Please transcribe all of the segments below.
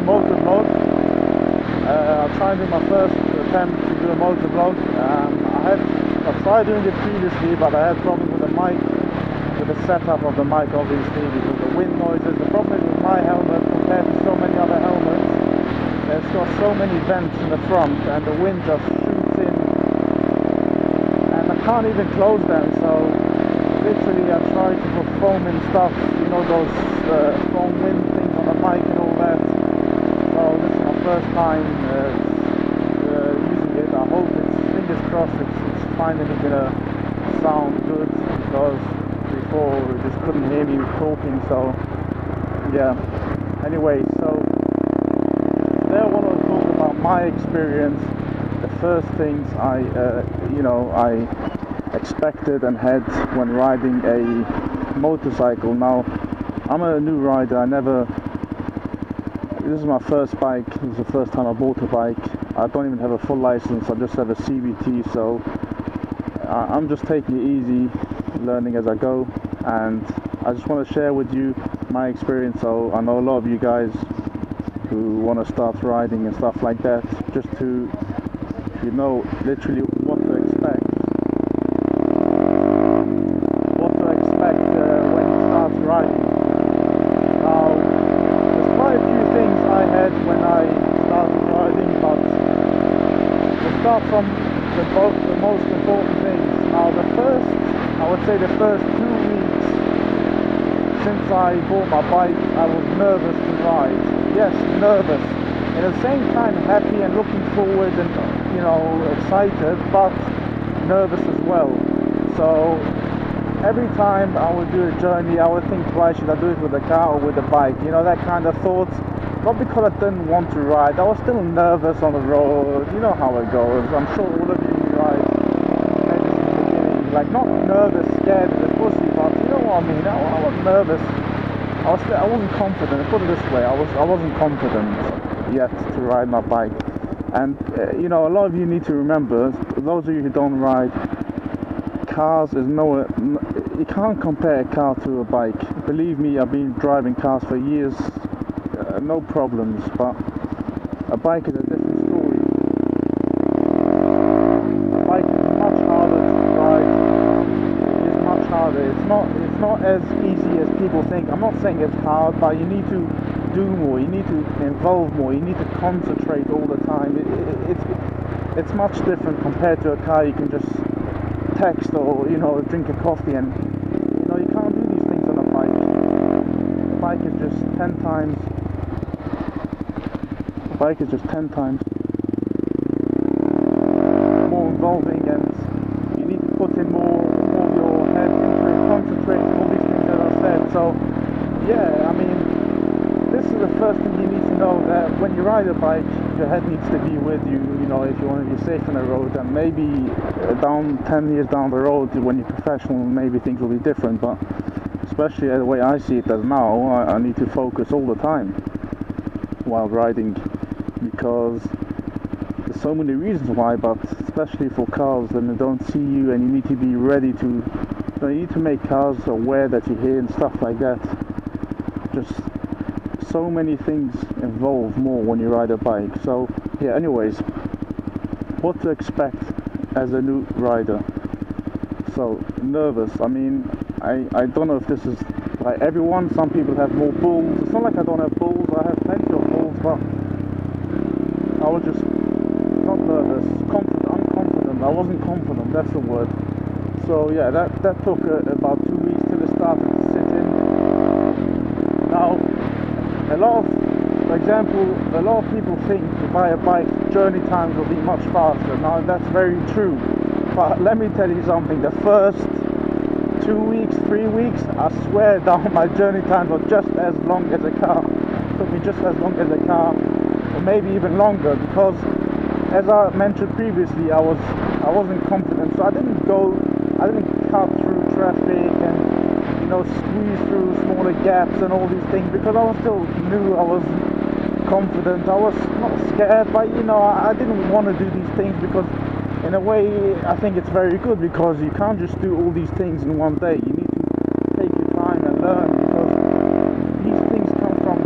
motor vlog. I tried in my first attempt to do a motor vlog. I tried doing it previously, but I had problems with the mic, with the setup of the mic, obviously, because the wind noises. The problem is with my helmet compared to so many other helmets, it's got so many vents in the front, and the wind just shoots in, and I can't even close them. So literally, I tried to put foam and stuff, you know, those foam wind things on the mic and all that. So this is my first time using it. I hope fingers crossed, it's finally gonna sound good, because before you just couldn't hear me talking. So yeah. Anyway, so today I want to talk about my experience. The first things I expected and had when riding a motorcycle. Now, I'm a new rider. This is my first bike. This is the first time I bought a bike. I don't even have a full license. I just have a CVT, so I'm just taking it easy, learning as I go, and I just want to share with you my experience. So I know a lot of you guys who want to start riding and stuff like that, just to, you know, literally what to expect. When you start riding. Now, there's quite a few things I had when I started riding, but to start from the most important things. Now, I would say the first 2 weeks since I bought my bike, I was nervous to ride. Yes, nervous. At the same time, happy and looking forward and, you know, excited, but nervous as well. So every time I would do a journey, I would think twice, should I do it with a car or with a bike? You know, that kind of thoughts. Not because I didn't want to ride, I was still nervous on the road. You know how it goes. I'm sure all of you ride maybe in the beginning, like not nervous, scared as a pussy, but you know what I mean. I was nervous. I wasn't confident. Put it this way, I wasn't confident yet to ride my bike. And you know, a lot of you need to remember, those of you who don't ride, cars is you can't compare a car to a bike. Believe me, I've been driving cars for years, no problems, but a bike is a different story. A bike is much harder to ride. It's much harder. It's not as easy as people think. I'm not saying it's hard, but you need to do more. You need to involve more. You need to concentrate all the time. It's much different compared to a car. You can just text or, you know, drink a coffee, and you know, you can't do these things on a bike. The bike is just 10 times more involving, and you need to put in more of your head into it, concentrate on all these things that I said. So yeah, I mean, this is the first thing you need to know, that when you ride a bike, your head needs to be with you, you know, if you want to be safe on the road. And maybe 10 years down the road, when you're professional, maybe things will be different, but especially the way I see it as now, I need to focus all the time while riding, because there's so many reasons why, but especially for cars, and they don't see you, and you need to be ready to, you need to make cars aware that you're here and stuff like that. Just so many things involve more when you ride a bike. So yeah, anyways, what to expect as a new rider. So nervous. I mean, I don't know if this is like everyone. Some people have more balls. It's not like I don't have balls. I have plenty of balls, but I was just not nervous. Unconfident. I wasn't confident. That's the word. So yeah, that took about 2 weeks till it started to sit in. Now, for example, a lot of people think to buy a bike, journey times will be much faster. Now, that's very true. But let me tell you something. The first 2 weeks, 3 weeks, I swear down, my journey times were just as long as a car. It took me just as long as a car, or maybe even longer, because as I mentioned previously, I wasn't confident, so I didn't cut through traffic and, you know, squeeze through smaller gaps and all these things, because I was still new. I was confident. I was not scared, but you know, I didn't want to do these things, because in a way I think it's very good, because you can't just do all these things in one day. You need to take your time and learn, because these things come from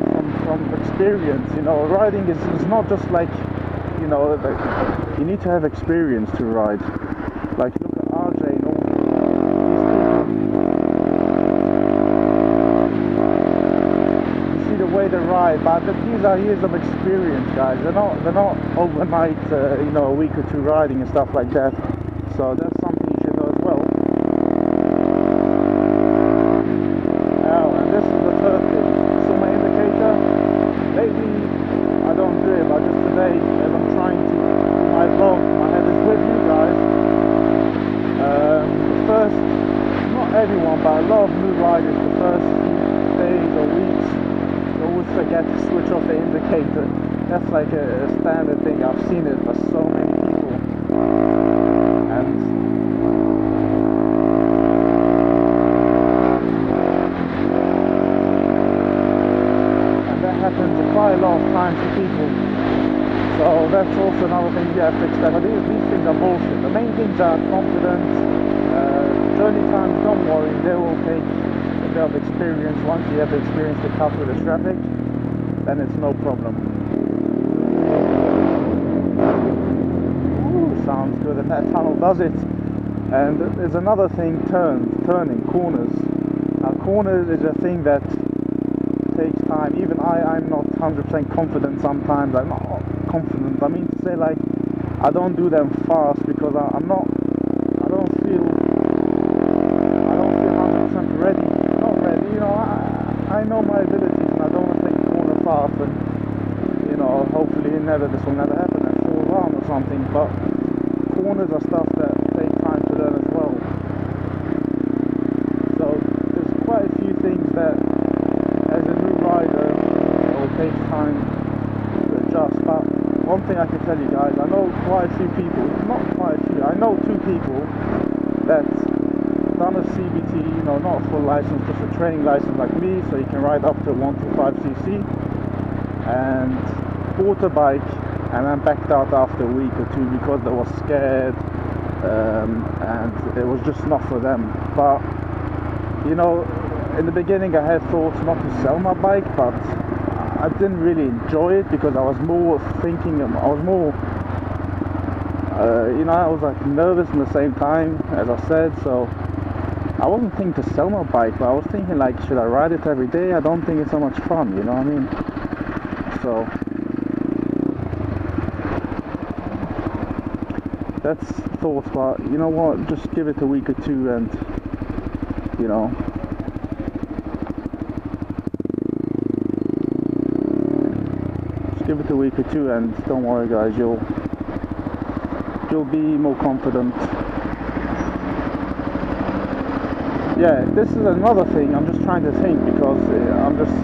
experience. You know, riding is not just like, you know, like, you need to have experience to ride. Like look at RJ and all these people. You see the way they ride, but these are years of experience, guys. They're not overnight, you know, a week or two riding and stuff like that. So that's something you should know as well. Oh, and this is the third thing. You saw my indicator? Lately, I don't do it, but just today, as I'm trying to do my vlog, my head is with you guys. First, not everyone, but a lot of new riders, the first few days or weeks, they always forget to switch off the indicator. That's like a standard thing. I've seen it for so many people. And that happens quite a lot of times to people. So that's also another thing you have to accept. But these things are bullshit. The main things are confidence. Journey times, don't worry, they will take a bit of experience. Once you have the experience to cut through the traffic, then it's no problem. Ooh, sounds good, and that tunnel does it. And there's another thing, turning, corners. Now corners is a thing that takes time. Even I'm not 100% confident sometimes. I'm not confident, I mean to say, like, I don't do them fast because I don't feel 100% ready. Not ready, you know, I know my abilities and I don't want to take a corner fast and, you know, hopefully this will never happen and fall around or something, but corners are stuff that take time to learn as well. So there's quite a few things that as a new rider it will take time to adjust, but one thing I can tell you guys, I know quite a few people, not quite a few, I know 2 people that done a CVT, you know, not a full license, just a training license like me, so you can ride up to 125cc, and bought a bike and then backed out after a week or 2 because they were scared, and it was just not for them. But, you know, in the beginning I had thoughts not to sell my bike, but I didn't really enjoy it because I was more thinking, I was more, you know, I was like nervous at the same time, as I said, so I wasn't thinking to sell my bike, but I was thinking like, should I ride it every day? I don't think it's so much fun, you know what I mean? So that's thoughts, but you know what, just give it a week or 2 and, you know, give it a week or 2 and don't worry guys, you'll be more confident. Yeah, this is another thing. I'm just trying to think because I'm just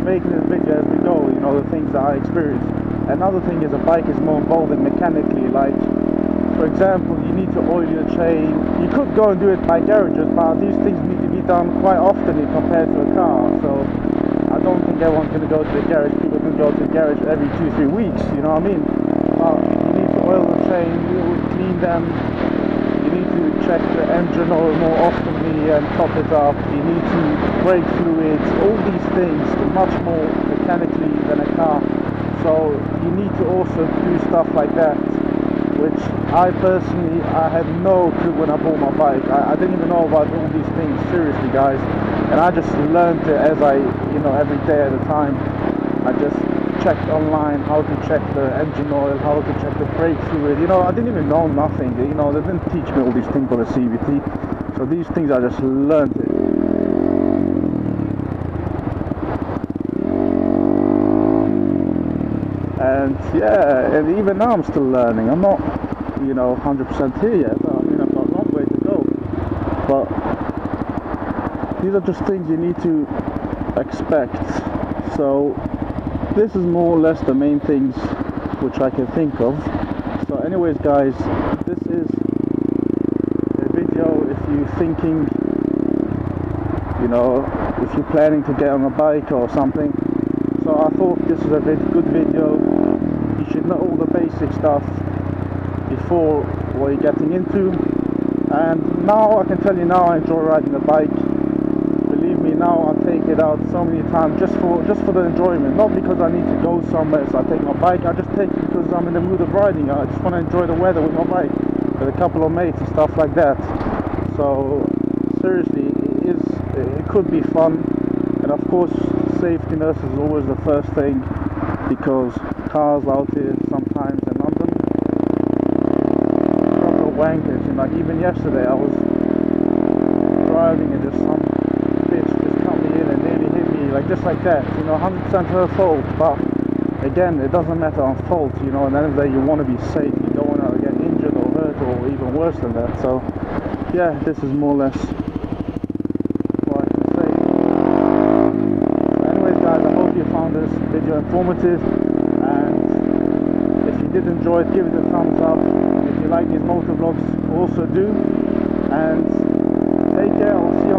making this video as we go, you know, the things that I experience. Another thing is a bike is more involved in mechanically, like for example, you need to oil your chain. You could go and do it by garages, but these things need to be done quite often compared to a car, so I don't think everyone's going to go to the garage. People can go to the garage every 2-3 weeks, you know what I mean? You need to oil the chain, you clean them, you need to check the engine oil more oftenly and top it up, you need to brake fluids, all these things are much more mechanically than a car. So you need to also do stuff like that, which I personally, I had no clue when I bought my bike. I didn't even know about all these things, seriously guys, and I just learned it as I, you know, every day at a time. I just checked online how to check the engine oil, how to check the brake fluid, you know, I didn't even know nothing, you know, they didn't teach me all these things on the CVT, so these things I just learned it. And yeah, and even now I'm still learning. I'm not, you know, 100% here yet. I mean, I've got a long way to go. But these are just things you need to expect. So this is more or less the main things which I can think of. So anyways guys, this is a video if you're thinking, you know, if you're planning to get on a bike or something. So I thought this is a good video. You should know all the basic stuff before what you're getting into. And now I can tell you now I enjoy riding a bike. Believe me, now take it out so many times just for the enjoyment, not because I need to go somewhere so I take my bike. I just take it because I'm in the mood of riding. I just want to enjoy the weather with my bike, with a couple of mates and stuff like that. So seriously, it could be fun, and of course safetyness is always the first thing, because cars out here sometimes in London, proper wankers. And like even yesterday I was driving and just some bitch just come in and nearly hit me, like just like that, 100% her fault. But again, it doesn't matter on fault, at the end of the day you want to be safe. You don't want to get injured or hurt or even worse than that. So yeah, this is more or less what I can say. Anyways guys, I hope you found this video informative, and if you did enjoy it, give it a thumbs up. If you like these motor vlogs, also do. And take care, I'll see you